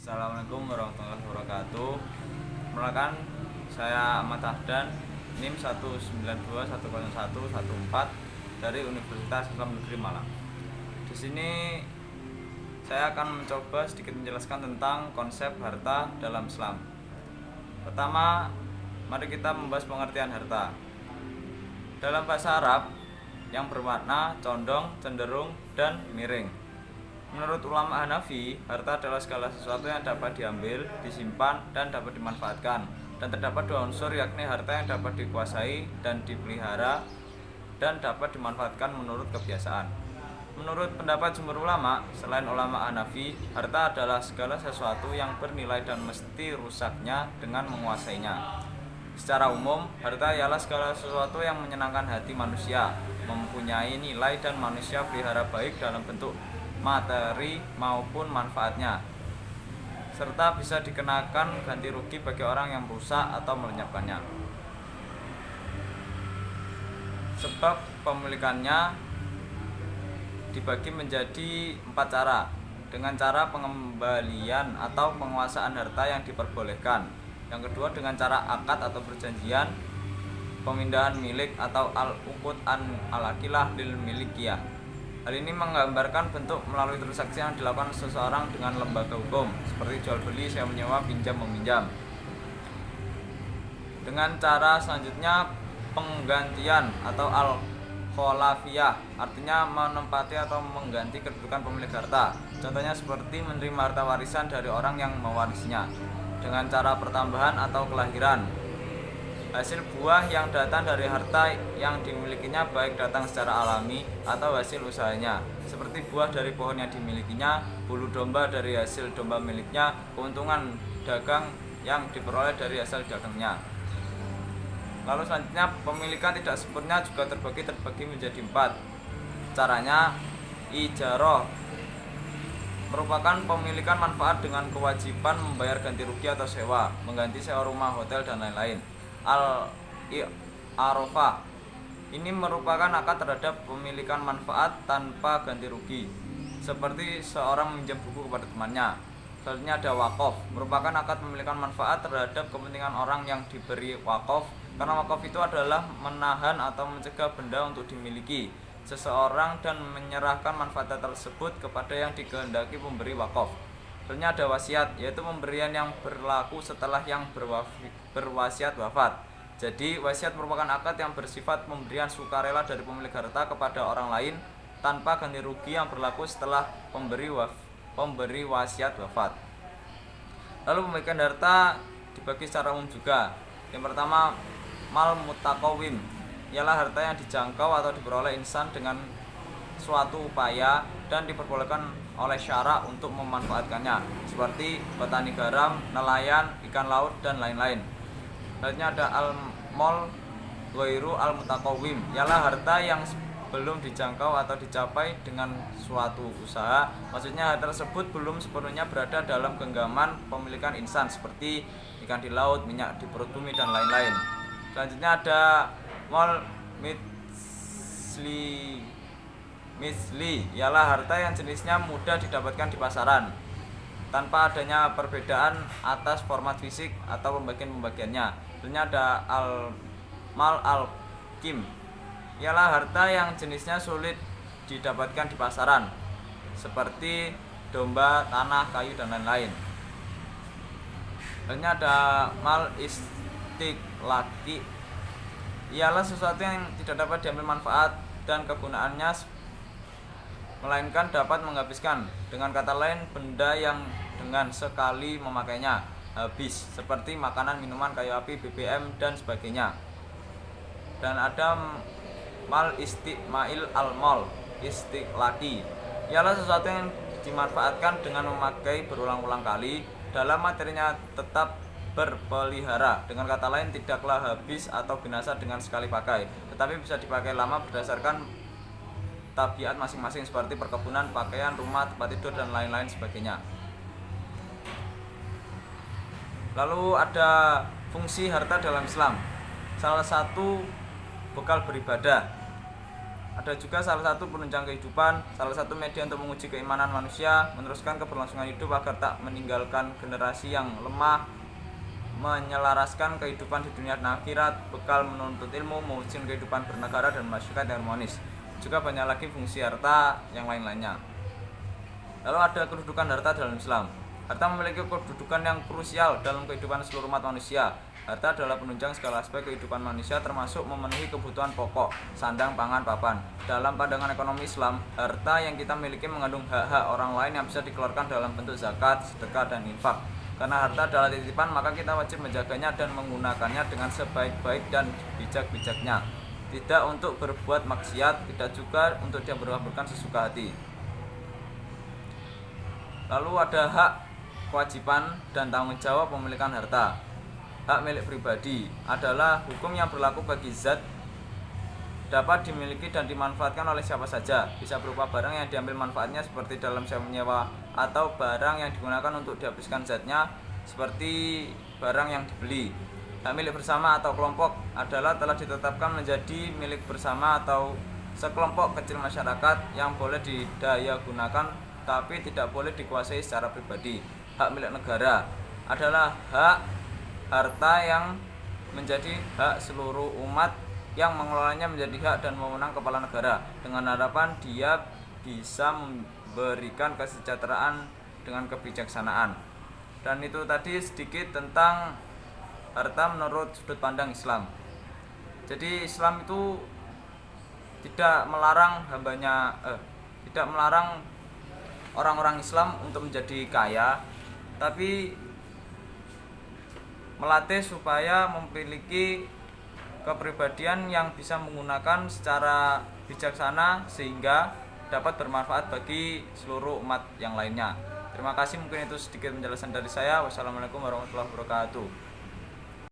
Assalamualaikum warahmatullahi wabarakatuh. Perkenalkan, saya Ahmad Tahdan, NIM 192101114 dari Universitas Islam Negeri Malang. Di sini saya akan mencoba sedikit menjelaskan tentang konsep harta dalam Islam. Pertama, mari kita membahas pengertian harta. Dalam bahasa Arab yang bermakna condong, cenderung, dan miring. Menurut ulama Hanafi, harta adalah segala sesuatu yang dapat diambil, disimpan, dan dapat dimanfaatkan. Dan terdapat dua unsur, yakni harta yang dapat dikuasai dan dipelihara dan dapat dimanfaatkan menurut kebiasaan. Menurut pendapat jumhur ulama, selain ulama Hanafi, harta adalah segala sesuatu yang bernilai dan mesti rusaknya dengan menguasainya. Secara umum, harta ialah segala sesuatu yang menyenangkan hati manusia, mempunyai nilai dan manusia pelihara baik dalam bentuk materi maupun manfaatnya, serta bisa dikenakan ganti rugi bagi orang yang merusak atau melenyapkannya. Sebab pemilikannya dibagi menjadi 4 cara. Dengan cara pengembalian atau penguasaan harta yang diperbolehkan. Yang kedua dengan cara akad atau perjanjian, pemindahan milik atau al-uqud al-akilah lil milikiyah. Hal ini menggambarkan bentuk melalui transaksi yang dilakukan seseorang dengan lembaga hukum, seperti jual beli, sewa menyewa, pinjam meminjam. Dengan cara selanjutnya penggantian atau al-kholafiyah, artinya menempati atau mengganti kedudukan pemilik harta. Contohnya seperti menerima harta warisan dari orang yang mewarisinya. Dengan cara pertambahan atau kelahiran, hasil buah yang datang dari harta yang dimilikinya baik datang secara alami atau hasil usahanya, seperti buah dari pohon yang dimilikinya, bulu domba dari hasil domba miliknya, keuntungan dagang yang diperoleh dari hasil dagangnya. Lalu selanjutnya pemilikan tidak sempurna juga terbagi menjadi 4. Caranya, ijarah merupakan pemilikan manfaat dengan kewajiban membayar ganti rugi atau sewa, mengganti sewa rumah, hotel, dan lain-lain. Al-Arafah ini merupakan akad terhadap pemilikan manfaat tanpa ganti rugi, seperti seorang meminjam buku kepada temannya. Selanjutnya ada wakaf, merupakan akad pemilikan manfaat terhadap kepentingan orang yang diberi wakaf, karena wakaf itu adalah menahan atau mencegah benda untuk dimiliki seseorang dan menyerahkan manfaat tersebut kepada yang dikehendaki pemberi wakaf. Selanjutnya ada wasiat, yaitu pemberian yang berlaku setelah yang berwasiat wafat. Jadi wasiat merupakan akad yang bersifat pemberian sukarela dari pemilik harta kepada orang lain tanpa ganti rugi yang berlaku setelah pemberi wasiat wafat. Lalu pemilikan harta dibagi secara umum juga. Yang pertama, mal mutakawim, ialah harta yang dijangkau atau diperoleh insan dengan suatu upaya dan diperbolehkan oleh syara untuk memanfaatkannya, seperti petani garam, nelayan, ikan laut, dan lain-lain. Selanjutnya ada al-mol ghairu al-mutakawim, ialah harta yang belum dijangkau atau dicapai dengan suatu usaha, maksudnya harta tersebut belum sepenuhnya berada dalam genggaman pemilikan insan, seperti ikan di laut, minyak di perut bumi, dan lain-lain. Selanjutnya ada mol misli, ialah harta yang jenisnya mudah didapatkan di pasaran tanpa adanya perbedaan atas format fisik atau pembagiannya. Selanjutnya ada al-mal al-kim, ialah harta yang jenisnya sulit didapatkan di pasaran, seperti domba, tanah, kayu, dan lain-lain. Selanjutnya ada mal istiqlaqi, ialah sesuatu yang tidak dapat diambil manfaat dan kegunaannya, melainkan dapat menghabiskan. Dengan kata lain, benda yang dengan sekali memakainya habis, seperti makanan, minuman, kayu api, BBM, dan sebagainya. Dan ada mal istiqmail al-mal istiqlaqi, ialah sesuatu yang dimanfaatkan dengan memakai berulang-ulang kali, dalam materinya tetap berpelihara. Dengan kata lain, tidaklah habis atau binasa dengan sekali pakai, tetapi bisa dipakai lama berdasarkan tabiat masing-masing, seperti perkebunan, pakaian, rumah, tempat tidur, dan lain-lain sebagainya. Lalu ada fungsi harta dalam Islam. Salah satu bekal beribadah. ada juga salah satu penunjang kehidupan, salah satu media untuk menguji keimanan manusia, meneruskan keberlangsungan hidup agar tak meninggalkan generasi yang lemah, menyelaraskan kehidupan di dunia dan akhirat, bekal menuntut ilmu, mewujudkan kehidupan bernegara dan masyarakat yang harmonis. Juga banyak lagi fungsi harta yang lain-lainnya. Lalu ada kedudukan harta dalam Islam. Harta memiliki kedudukan yang krusial dalam kehidupan seluruh umat manusia. Harta adalah penunjang segala aspek kehidupan manusia termasuk memenuhi kebutuhan pokok, sandang, pangan, papan. Dalam pandangan ekonomi Islam, harta yang kita miliki mengandung hak-hak orang lain yang bisa dikeluarkan dalam bentuk zakat, sedekah, dan infak. Karena harta adalah titipan, maka kita wajib menjaganya dan menggunakannya dengan sebaik-baik dan bijak-bijaknya. Tidak untuk berbuat maksiat, tidak juga untuk dia berhamburkan sesuka hati. Lalu ada hak, kewajiban, dan tanggung jawab pemilikan harta. Hak milik pribadi adalah hukum yang berlaku bagi zat, dapat dimiliki dan dimanfaatkan oleh siapa saja. Bisa berupa barang yang diambil manfaatnya seperti dalam sewa menyewa, atau barang yang digunakan untuk dihabiskan zatnya seperti barang yang dibeli. Hak milik bersama atau kelompok adalah telah ditetapkan menjadi milik bersama atau sekelompok kecil masyarakat yang boleh didaya gunakan tapi tidak boleh dikuasai secara pribadi. Hak milik negara adalah hak harta yang menjadi hak seluruh umat yang mengelolanya menjadi hak dan wewenang kepala negara dengan harapan dia bisa memberikan kesejahteraan dengan kebijaksanaan. Dan itu tadi sedikit tentang harta menurut sudut pandang Islam. Jadi Islam itu tidak melarang tidak melarang orang-orang Islam untuk menjadi kaya, tapi melatih supaya memiliki kepribadian yang bisa menggunakan secara bijaksana sehingga dapat bermanfaat bagi seluruh umat yang lainnya. Terima kasih, mungkin itu sedikit penjelasan dari saya. Wassalamualaikum warahmatullahi wabarakatuh.